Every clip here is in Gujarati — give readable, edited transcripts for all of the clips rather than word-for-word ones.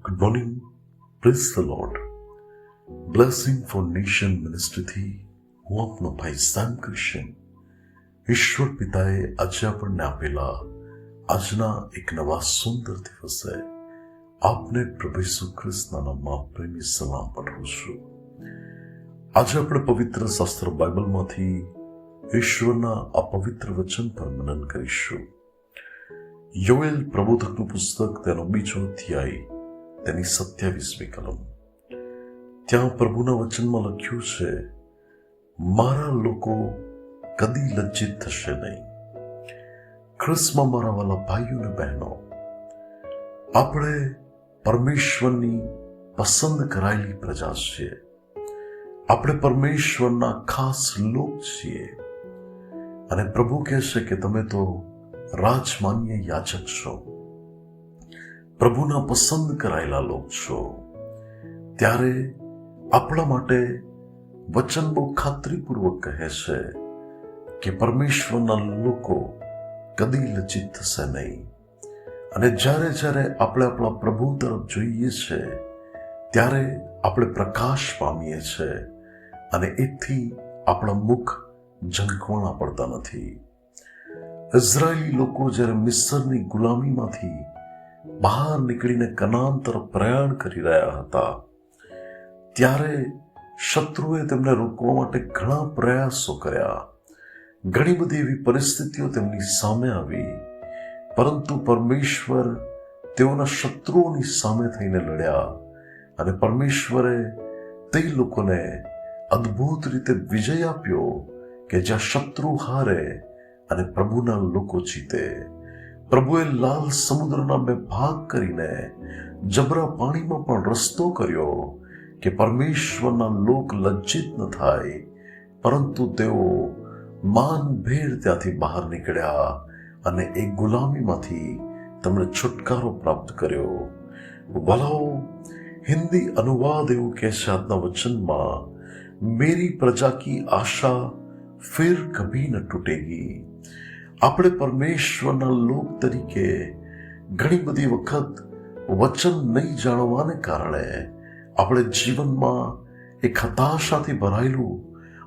Good morning, praise the lord. Blessing for nation મિનિસ્ટ્રીથી હું આપનો ભાઈ સેમ ક્રિશ્ચન. ઈશ્વર પિતાએ આજે આપણને આપેલા આજના એક નવા સુંદર દિવસે આપને પ્રભુ ઈસુ ખ્રિસ્તના નામમાં પ્રેમી સલામ પાઠવું છું. આજે આપણે પવિત્ર શાસ્ત્ર બાઇબલમાંથી ઈશ્વરના આ પવિત્ર વચન પર મનન કરીશું. યોએલ પ્રબોધકનું પુસ્તક તેનો 2 અધ્યાય તેની 27મી કલમ. ત્યાં પ્રભુના વચનમાં લખ્યું છે, મારા લોકો કદી લજ્જિત થશે નહીં. ખ્રિસ્તમાં મારા વાલા ભાઈઓ અને બહેનો, આપણે પરમેશ્વરની પસંદ કરાયેલી પ્રજા છીએ. આપણે પરમેશ્વરના ખાસ લોક છીએ. અને પ્રભુ કહે છે કે તમે તો રાજમાન્ય યાચક છો, પ્રભુના પસંદ કરાયેલા લોક છો. ત્યારે આપણા માટે વચન બહુ ખાતરીપૂર્વક કહે છે કે પરમેશ્વરના લોકો કદી લજ્જિત થશે નહીં. અને જ્યારે જ્યારે આપણે આપણા પ્રભુ તરફ જોઈએ છે ત્યારે આપણે પ્રકાશ પામીએ છીએ અને એથી આપણા મુખ ઝંખવાણા પડતા નથી. ઇઝરાયેલી લોકો જ્યારે મિસ્રની ગુલામીમાંથી બહાર નીકળીને કનાન તરફ પ્રયાણ કરી રહ્યા હતા ત્યારે શત્રુએ તેમને રોકવા માટે ઘણા પ્રયાસો કર્યા. ઘણી બધી એવી પરિસ્થિતિઓ તેમની સામે આવી, પરંતુ પરમેશ્વર તેઓના શત્રુઓની સામે થઈને લડ્યા અને પરમેશ્વરે તે લોકોને અદ્ભુત રીતે વિજય આપ્યો કે જ્યાં શત્રુ હારે અને પ્રભુના લોકો જીતે. પ્રભુએ લાલ સમુદ્રના 2 ભાગ કરીને જબરા પાણીમાં પણ રસ્તો કર્યો કે પરમેશ્વરના લોક લજ્જિત ન થાય, પરંતુ તેઓ માનભેર ત્યાંથી બહાર નીકળ્યા અને એ ગુલામીમાંથી તેમણે છુટકારો પ્રાપ્ત કર્યો. વલાઓ, હિન્દી અનુવાદ એવું કહે છે આજના વચનમાં, મેરી પ્રજા કી આશા ફિર કભી ન તૂટેગી. આપણે પરમેશ્વરના લોક તરીકે ઘણી બધી વખત વચન નહીં જાણવાને કારણે આપણે જીવનમાં એક હતાશાથી ભરાયેલું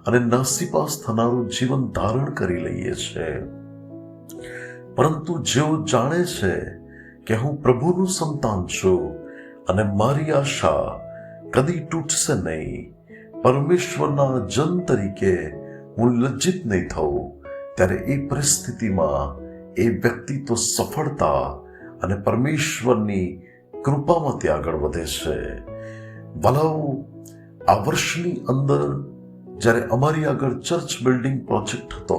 અને નાસીપાસ થનારું જીવન ધારણ કરી લઈએ છીએ. પરંતુ જેઓ જાણે છે કે હું પ્રભુનું સંતાન છું અને મારી આશા કદી તૂટશે નહીં, પરમેશ્વરના જન તરીકે હું લજ્જિત નહીં થઉં, ત્યારે એ પરિસ્થિતિમાં એ વ્યક્તિ તો સફળતા અને પરમેશ્વરની કૃપામાંથી આગળ વધે છે. વલાઓ, આ વર્ષની અંદર જ્યારે અમારી આગળ ચર્ચ બિલ્ડિંગ પ્રોજેક્ટ હતો,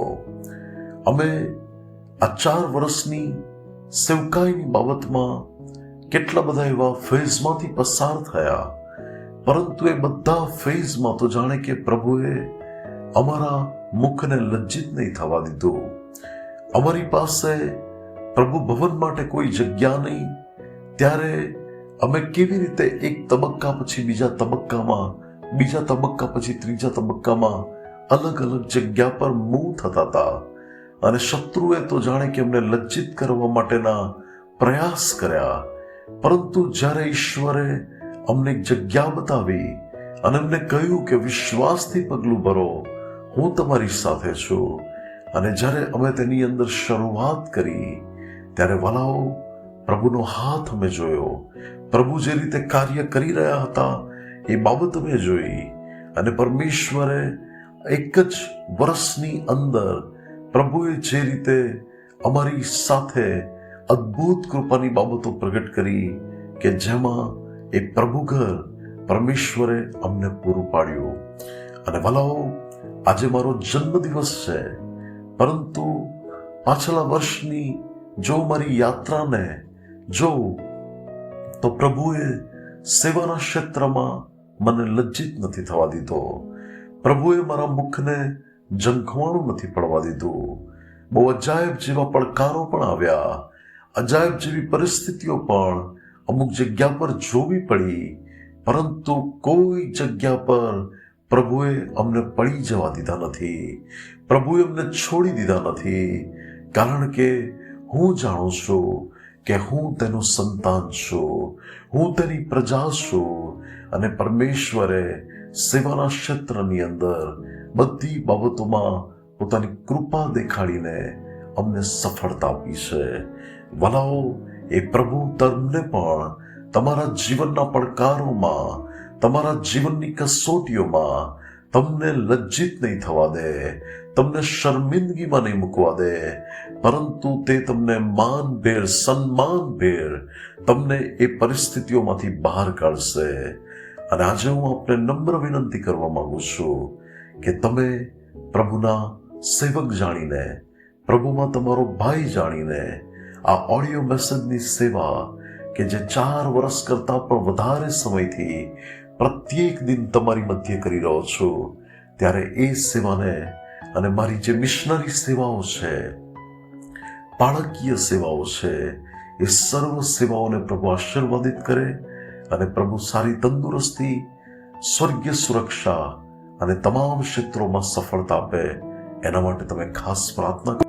અમે આ 4 વર્ષની સેવકાઈની બાબતમાં કેટલા બધા એવા ફેઝમાંથી પસાર થયા, પરંતુ એ બધા ફેઝમાં તો જાણે કે પ્રભુએ અમારા મુખને લજ્જિત નહીં થવા દીધું. અમારી પાસે પ્રભુ ભવન માટે કોઈ જગ્યા નહીં, ત્યારે અમે કેવી રીતે એક તબક્કા પછી બીજા તબક્કામાં, બીજા તબક્કા પછી ત્રીજા તબક્કામાં અલગ અલગ જગ્યા પર મૂવ થતા હતા. અને શત્રુએ તો જાણે કે અમને લજ્જિત કરવા માટેના પ્રયાસ કર્યા, પરંતુ જ્યારે ઈશ્વરે અમને એક જગ્યા બતાવી અને અમને કહ્યું કે વિશ્વાસથી પગલું ભરો, હું તમારી સાથે છું, અને જ્યારે અમે તેની અંદર શરૂઆત કરી ત્યારે વલાઓ, પ્રભુનો હાથ અમે જોયો. પ્રભુ જે રીતે કાર્ય કરી રહ્યા હતા એ બાબત અમે જોઈ. અને પરમેશ્વરે એક જ વર્ષની અંદર પ્રભુએ જે રીતે અમારી સાથે અદ્ભુત કૃપાની બાબતો પ્રગટ કરી કે જેમાં એ પ્રભુ ઘર પરમેશ્વરે અમને પૂરું પાડ્યું. અને વલાઓ, આજે મારો જન્મદિવસ છે, પરંતુ પાછલા વર્ષની જો મારી યાત્રાને જો તો પ્રભુએ સેવાના ક્ષેત્રમાં મને લજ્જિત નથી થવા દીધો. પ્રભુએ મારા મુખને ઝંખવાણું નથી પડવા દીધું. બહુ અજાયબ જેવા પડકારો પણ આવ્યા, અજાયબ જેવી પરિસ્થિતિઓ પણ અમુક જગ્યા પર જોવી પડી, પરંતુ કોઈ જગ્યા પર પ્રભુએ અમને પડી જવા દીધા નથી. પ્રભુએ અમને છોડી દીધા નથી, કારણ કે હું જાણું છું કે હું તેનું સંતાન છું, હું તેની પ્રજા છું, અને પરમેશ્વરે સેવાના ક્ષેત્રની અંદર બધી બાબતોમાં પોતાની કૃપા દેખાડીને અમને સફળતા આપી છે. વલાઓ, એ પ્રભુ તમને પણ તમારા જીવનના પડકારોમાં, તમારા જીવનની કસોટીઓમાં તમને લજ્જિત નહીં થવા દે, તમને શર્મિંદગીમાં નહીં મૂકવા દે, પરંતુ તે તમને માનભેર, સન્માનભેર તમને એ પરિસ્થિતિઓમાંથી બહાર કાઢશે. અને આજે હું આપને નમ્ર વિનંતી કરવા માંગુ છું કે તમે પ્રભુના સેવક જાણીને, પ્રભુમાં તમારો ભાઈ જાણીને આ ઓડિયો મેસેજની સેવા કે જે 4 વર્ષ કરતા પણ વધારે સમયથી પ્રત્યેક દિન તમારી મધ્ય કરી રહ્યો છું, ત્યારે એ સેવાને અને મારી જે મિશનરી સેવાઓ છે, બાળકીય સેવાઓ છે, એ સર્વ સેવાઓને પ્રભુ આશીર્વાદિત કરે અને પ્રભુ સારી તંદુરસ્તી, સ્વર્ગીય સુરક્ષા અને તમામ ક્ષેત્રોમાં સફળતા આપે. એના માટે તમે ખાસ પ્રાર્થના